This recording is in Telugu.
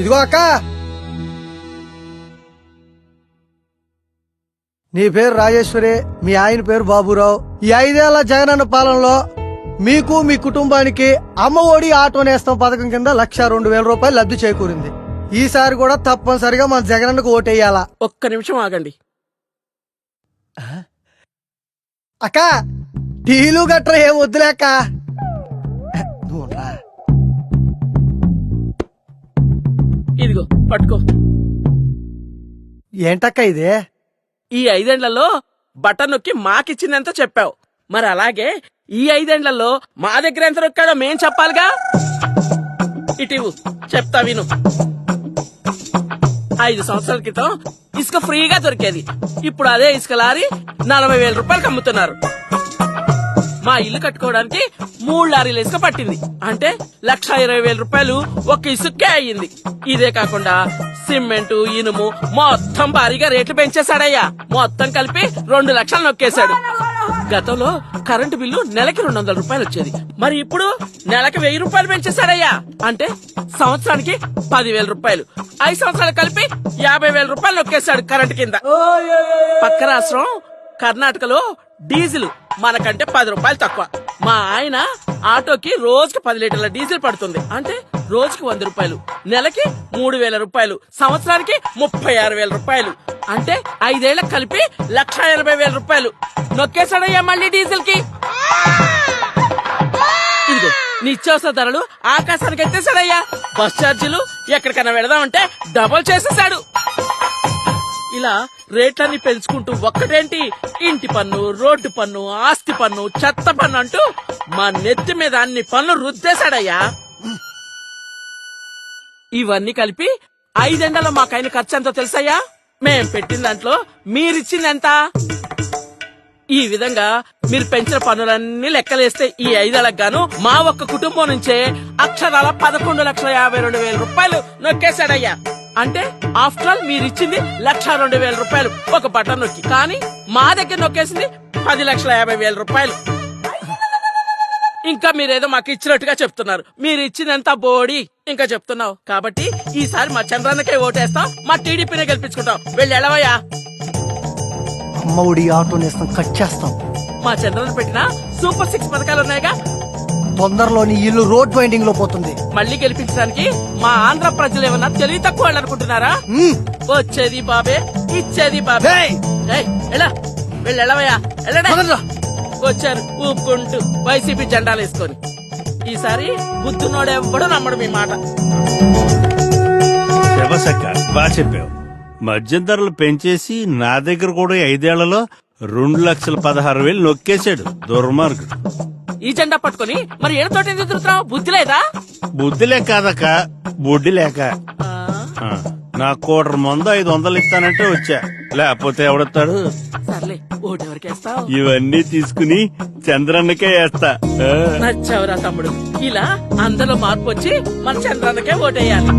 ఇదిగో అక్క, నీ పేరు రాజేశ్వరి, మీ ఆయన పేరు బాబురావు. ఈ 5 ఏళ్ల జగనన్న పాలనలో మీకు మీ కుటుంబానికి అమ్మ ఒడి ఆటో నేస్తం పథకం కింద 1,02,000 రూపాయలు లబ్ధి చేకూరింది. ఈసారి కూడా తప్పనిసరిగా మన జగనన్నకు ఓటేయాలా? ఒక్క నిమిషం ఆగండి. అక్క, టీలు గట్రా ఏం వద్దులేక. ఇదిగో పట్టుకో. ఏంటక్క ఇదే? ఈ 5 ఏళ్లలో బటన్ నొక్కి మాకిచ్చిందంత చెప్పావు, మరి అలాగే ఈ 5 ఏళ్లలో మా దగ్గర ఎంత నొక్కాడో మేం చెప్పాలిగా. ఇటీవు చెప్తా విను. 5 సంవత్సరాల క్రితం ఇసుక ఫ్రీగా దొరికేది. ఇప్పుడు అదే ఇసుక లారీ 40,000 రూపాయలకు అమ్ముతున్నారు. మా ఇల్లు కట్టుకోవడానికి 3 లారీల ఇసుక పట్టింది. అంటే 1,20,000 రూపాయలు ఒక్క ఇసుకే అయ్యింది. ఇదే కాకుండా సిమెంటు, ఇనుము మొత్తం భారీగా రేట్లు పెంచేశాడయ్యా. మొత్తం కలిపి 2 లక్షలు నొక్కేశాడు. గతంలో కరెంటు బిల్లు నెలకి 200 రూపాయలు వచ్చేది, మరి ఇప్పుడు నెలకి 1000 రూపాయలు పెంచేశాడయ్యా. అంటే సంవత్సరానికి 10,000 రూపాయలు. 5 సంవత్సరాలు కలిపి 50,000 రూపాయలు నొక్కేశాడు కరెంటు కింద. పక్క రాష్ట్రం కర్ణాటకలో డీజిల్ మనకంటే 10 రూపాయలు తక్కువ. మా ఆయన ఆటోకి రోజుకి 10 లీటర్ల డీజిల్ పడుతుంది. అంటే రోజుకి 100 రూపాయలు, నెలకి 3,000 రూపాయలు, సంవత్సరానికి 36,000 రూపాయలు. అంటే 5 ఏళ్లకు కలిపి 1,80,000 రూపాయలు నొక్కేశాడయ్యా మళ్ళీ డీజిల్ కి. ఇదిగో నిత్యావసర ధరలు ఆకాశానికి ఎత్తేసాడయ్యా. బస్ ఛార్జీలు ఎక్కడికైనా వెళదామంటే డబుల్ చేసేసాడు. ఇలా రేట్లన్నీ పెంచుకుంటూ ఒక్కటేంటి, ఇంటి పన్ను, రోడ్డు పన్ను, ఆస్తి పన్ను, చెత్త పన్ను అంటూ మా నెత్తి మీద అన్ని పన్ను రుద్దేశాడయ్యా. ఇవన్నీ కలిపి 5 ఏళ్లలో మాకైన ఖర్చు ఎంతో తెలుసయ్యా? మేం పెట్టిన దాంట్లో మీరిచ్చిందెంత? ఈ విధంగా మీరు పెంచిన పన్నులన్నీ లెక్కలేస్తే ఈ 5 ఏళ్లకు గాను మా ఒక్క కుటుంబం నుంచే అక్షరాల 11,52,000 రూపాయలు నొక్కేశాడయ్యా. అంటే ఆఫ్టర్ ఆల్ మీరిచ్చింది 1,02,000 రూపాయలు ఒక బటన్ నొక్కి, కానీ మా దగ్గర నొక్కేసింది 10,50,000 రూపాయలు. ఇంకా మీరేదో మాకు ఇచ్చినట్టుగా చెప్తున్నారు. మీరు ఇచ్చినంత బోడి ఇంకా చెప్తున్నావు. కాబట్టి ఈసారి మా చంద్రన్నకే ఓటేస్తాం, మా టీడీపీనే గెలిపించుకుంటాం. వెళ్ళి ఎలవయ్యా. అమ్మ ఒడి ఆటో నేస్తం కట్ చేస్తాం. మా చంద్రన్న పెట్టిన సూపర్ 6 పథకాలు ఉన్నాయిగా. తొందరలోని ఇల్లు రోడ్ వైండింగ్ లో పోతుంది. మళ్ళీ గెలిపించడానికి మా ఆంధ్ర ప్రజలు ఏమన్నా తెలివి తక్కువ వాళ్ళు అనుకుంటున్నారా? వచ్చేది బాబే, ఇచ్చేది బాబే. ఎలా వెళ్ళి ఎలవయ్యా, వెళ్ళడా. వచ్చారు ఊపుకుంటూ వైసీపీ జెండాలు వేసుకొని. ఈసారి బుద్ధునోడెవ్వడూ నమ్మడు మీ మాట. బాగా చెప్పావు. మద్యం ధరలు పెంచేసి నా దగ్గర కూడా 5 ఏళ్లలో 2,16,000 నొక్కేశాడు దుర్మార్గుడు. ఈ జెండా పట్టుకొని మరి ఏడుతోటి ఎదురుతున్నావు? బుద్ధి లేదా? బుద్ధిలే కాదక్క, బుడ్డి లేక. నా 1/4 మందు 500 ఇస్తానంటే వచ్చా, లేకపోతే ఎవడొస్తాడు? సర్లే, ఓటెవరికేస్తావు? ఇవన్నీ తీసుకుని చంద్రన్నకే వేస్తా. నచ్చావురా తమ్ముడు. ఇలా అందరిలో మార్పు వచ్చి మన చంద్రన్నకే ఓటేయాలి.